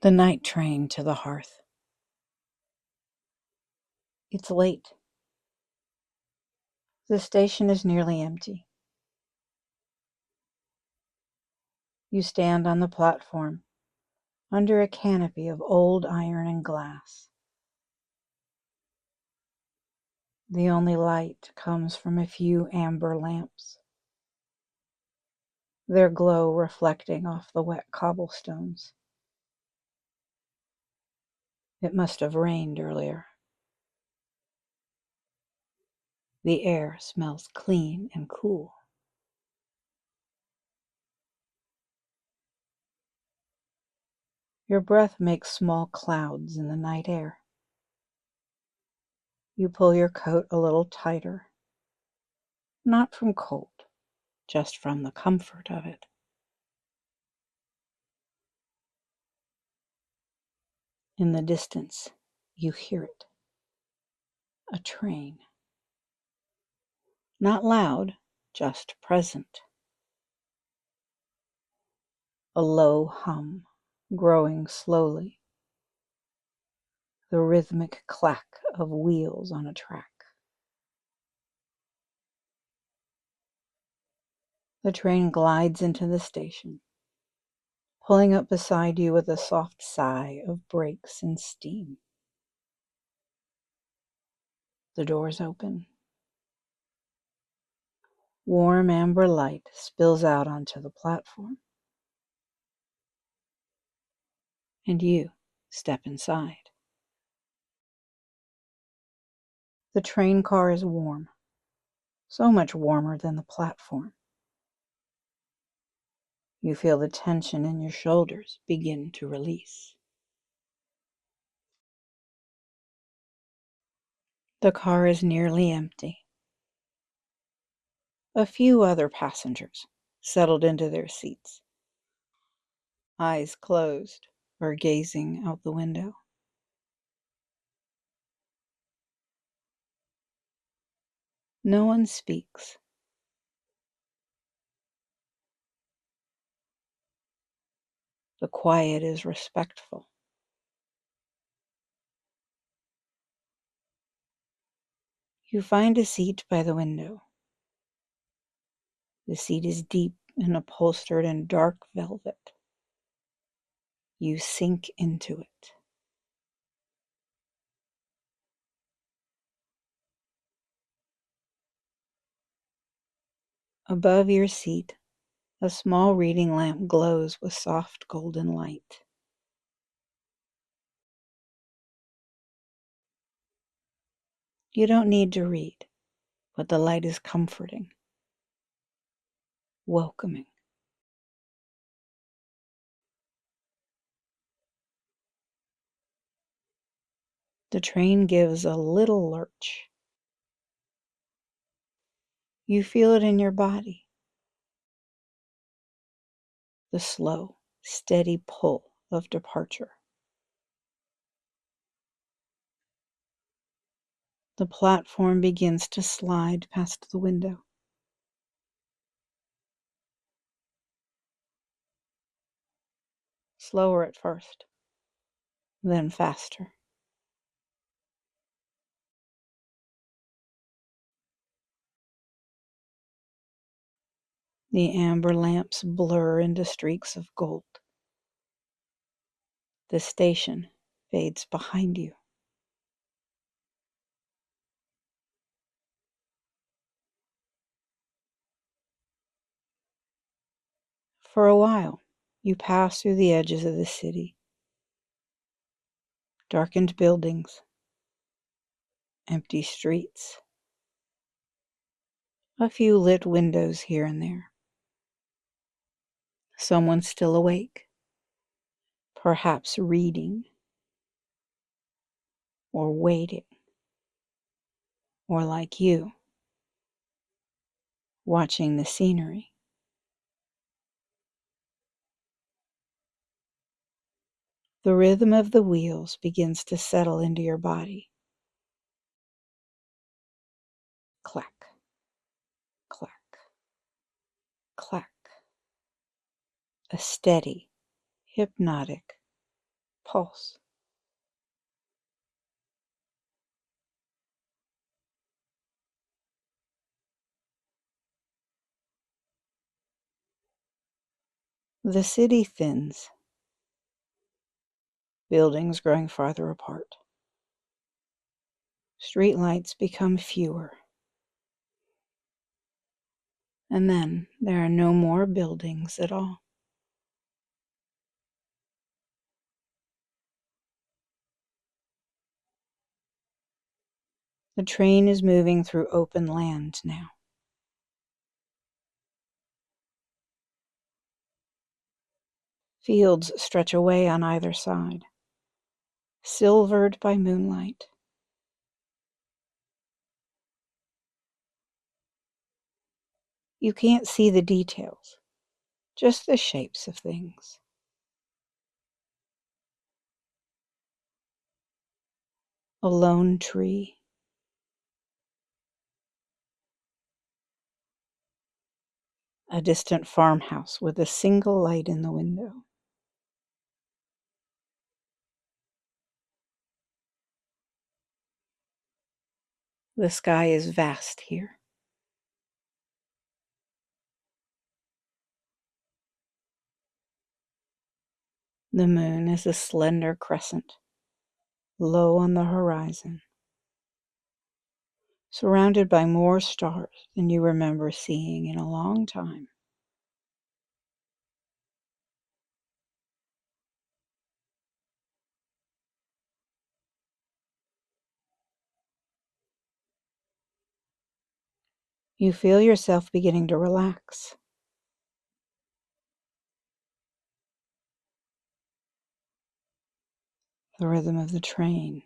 The night train to the Hearth. It's late. The station is nearly empty. You stand on the platform under a canopy of old iron and glass. The only light comes from a few amber lamps, their glow reflecting off the wet cobblestones. It must have rained earlier. The air smells clean and cool. Your breath makes small clouds in the night air. You pull your coat a little tighter, not from cold, just from the comfort of it. In the distance, you hear it. A train. Not loud, just present. A low hum, growing slowly. The rhythmic clack of wheels on a track. The train glides into the station, pulling up beside you with a soft sigh of brakes and steam. The doors open. Warm amber light spills out onto the platform. And you step inside. The train car is warm, so much warmer than the platform. You feel the tension in your shoulders begin to release. The car is nearly empty. A few other passengers settled into their seats, eyes closed or gazing out the window. No one speaks. The quiet is respectful. You find a seat by the window. The seat is deep and upholstered in dark velvet. You sink into it. Above your seat, a small reading lamp glows with soft golden light. You don't need to read, but the light is comforting, welcoming. The train gives a little lurch. You feel it in your body. The slow, steady pull of departure. The platform begins to slide past the window. Slower at first, then faster. The amber lamps blur into streaks of gold. The station fades behind you. For a while, you pass through the edges of the city. Darkened buildings, empty streets, a few lit windows here and there. Someone still awake, perhaps reading, or waiting, or like you, watching the scenery. The rhythm of the wheels begins to settle into your body. Clack, clack, clack. A steady, hypnotic pulse. The city thins, buildings growing farther apart. Streetlights become fewer. And then there are no more buildings at all. The train is moving through open land now. Fields stretch away on either side, silvered by moonlight. You can't see the details, just the shapes of things. A lone tree. A distant farmhouse with a single light in the window. The sky is vast here. The moon is a slender crescent, low on the horizon, surrounded by more stars than you remember seeing in a long time. You feel yourself beginning to relax. The rhythm of the train.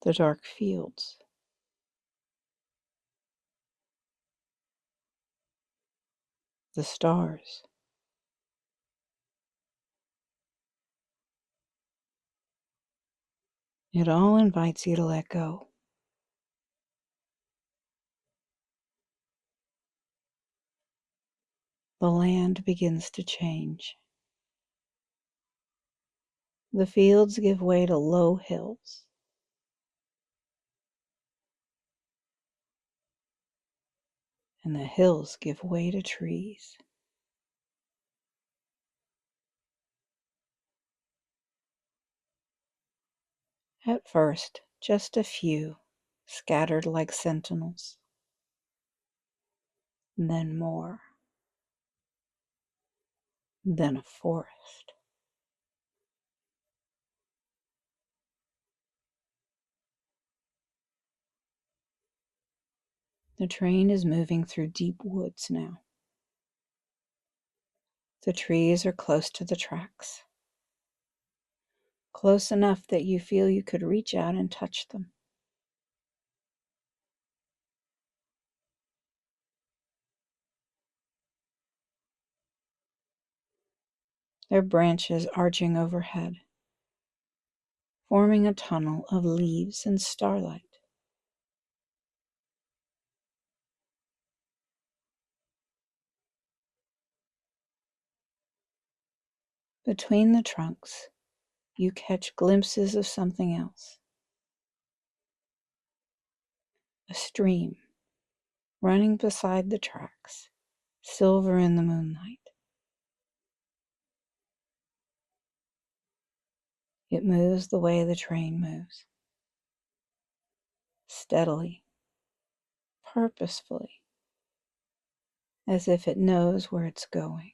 The dark fields. The stars. It all invites you to let go. The land begins to change. The fields give way to low hills. And the hills give way to trees. At first, just a few, scattered like sentinels. Then more. Then a forest. The train is moving through deep woods now. The trees are close to the tracks. Close enough that you feel you could reach out and touch them. Their branches arching overhead, forming a tunnel of leaves and starlight. Between the trunks, you catch glimpses of something else. A stream running beside the tracks, silver in the moonlight. It moves the way the train moves. Steadily, purposefully, as if it knows where it's going.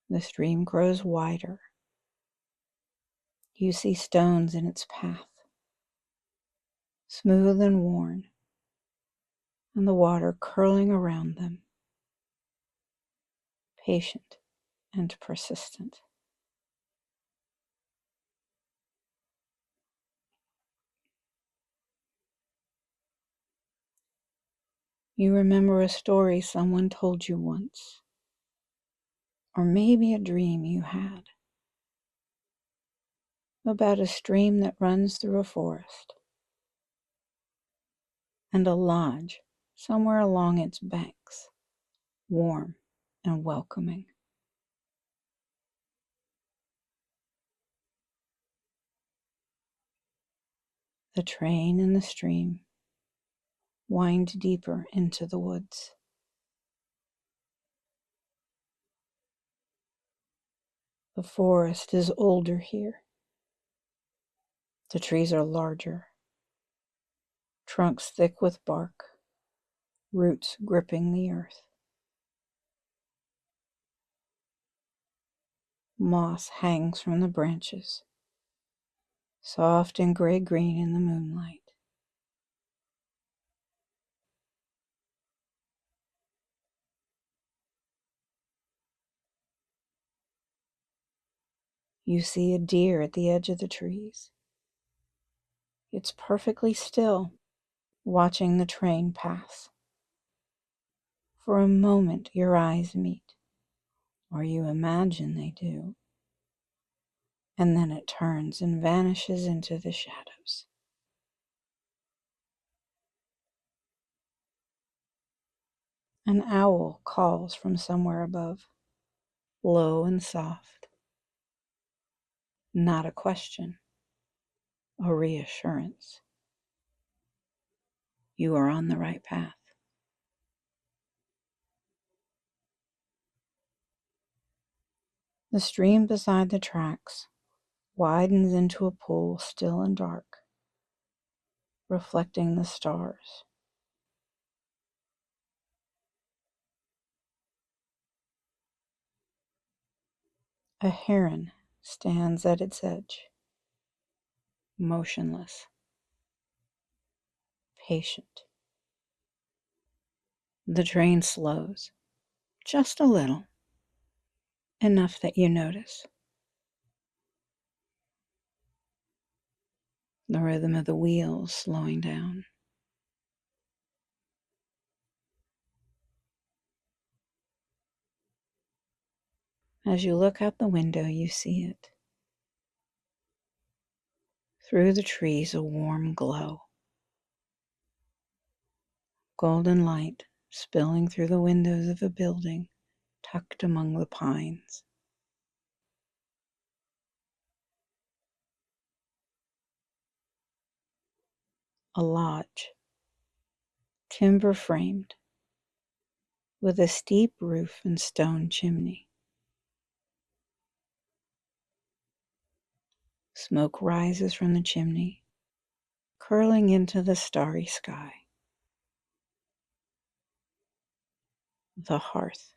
The stream grows wider. You see stones in its path, smooth and worn, and the water curling around them, patient and persistent. You remember a story someone told you once, or maybe a dream you had, about a stream that runs through a forest, and a lodge somewhere along its banks, warm and welcoming. The train and the stream wind deeper into the woods. The forest is older here. The trees are larger, trunks thick with bark, roots gripping the earth. Moss hangs from the branches, soft and gray-green in the moonlight. You see a deer at the edge of the trees. It's perfectly still, watching the train pass. For a moment your eyes meet, or you imagine they do, and then it turns and vanishes into the shadows. An owl calls from somewhere above, low and soft. Not a question, a reassurance. You are on the right path. The stream beside the tracks widens into a pool still and dark, reflecting the stars. A heron stands at its edge, motionless, patient. The train slows, just a little, enough that you notice. The rhythm of the wheels slowing down. As you look out the window, you see it. Through the trees, a warm glow. Golden light spilling through the windows of a building tucked among the pines. A lodge, timber framed, with a steep roof and stone chimney. Smoke rises from the chimney, curling into the starry sky. The hearth.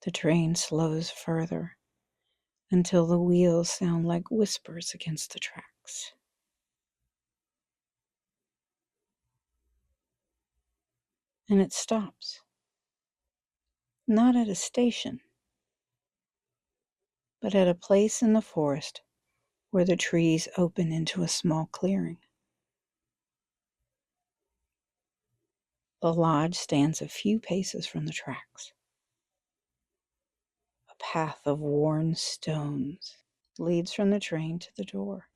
The train slows further until the wheels sound like whispers against the tracks. And it stops. Not at a station, but at a place in the forest where the trees open into a small clearing. The lodge stands a few paces from the tracks. A path of worn stones leads from the train to the door.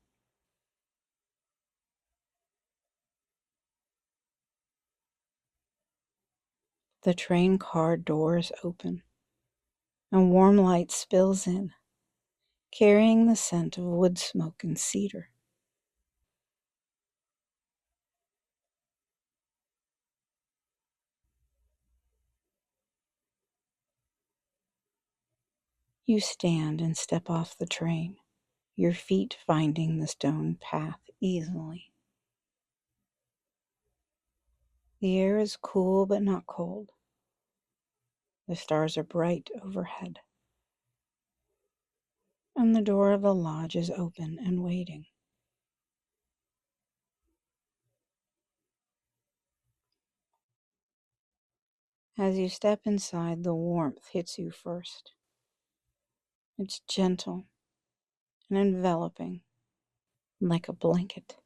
The train car doors open, and warm light spills in, carrying the scent of wood smoke and cedar. You stand and step off the train, your feet finding the stone path easily. The air is cool but not cold. The stars are bright overhead. And the door of the lodge is open and waiting. As you step inside, the warmth hits you first. It's gentle and enveloping, like a blanket.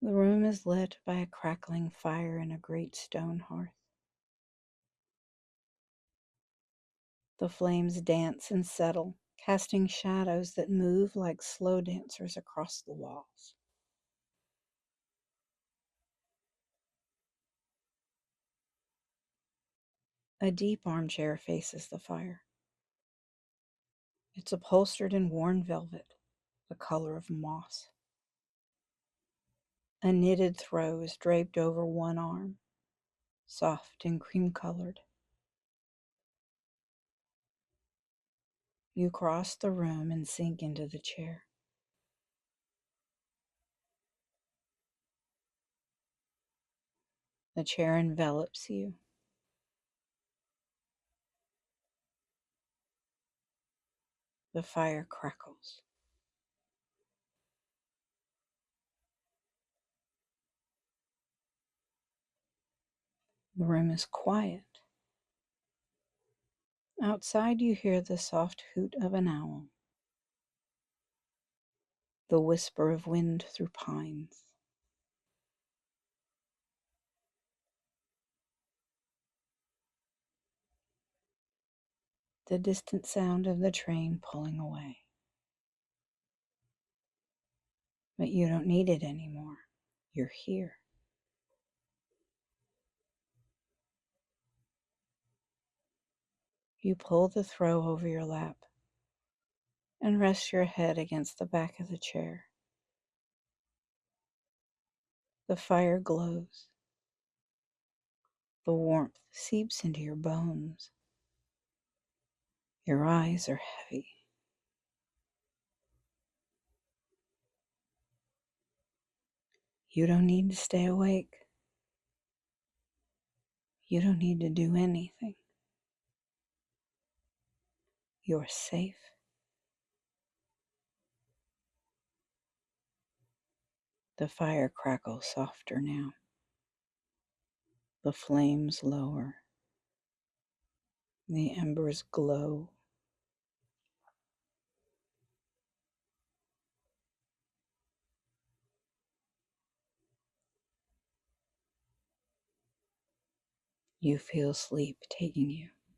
The room is lit by a crackling fire in a great stone hearth. The flames dance and settle, casting shadows that move like slow dancers across the walls. A deep armchair faces the fire. It's upholstered in worn velvet, the color of moss. A knitted throw is draped over one arm, soft and cream-colored. You cross the room and sink into the chair. The chair envelops you. The fire crackles. The room is quiet. Outside you hear the soft hoot of an owl, the whisper of wind through pines. The distant sound of the train pulling away. But you don't need it anymore. You're here. You pull the throw over your lap and rest your head against the back of the chair. The fire glows. The warmth seeps into your bones. Your eyes are heavy. You don't need to stay awake. You don't need to do anything. You're safe. The fire crackles softer now. The flames lower. The embers glow. You feel sleep taking you.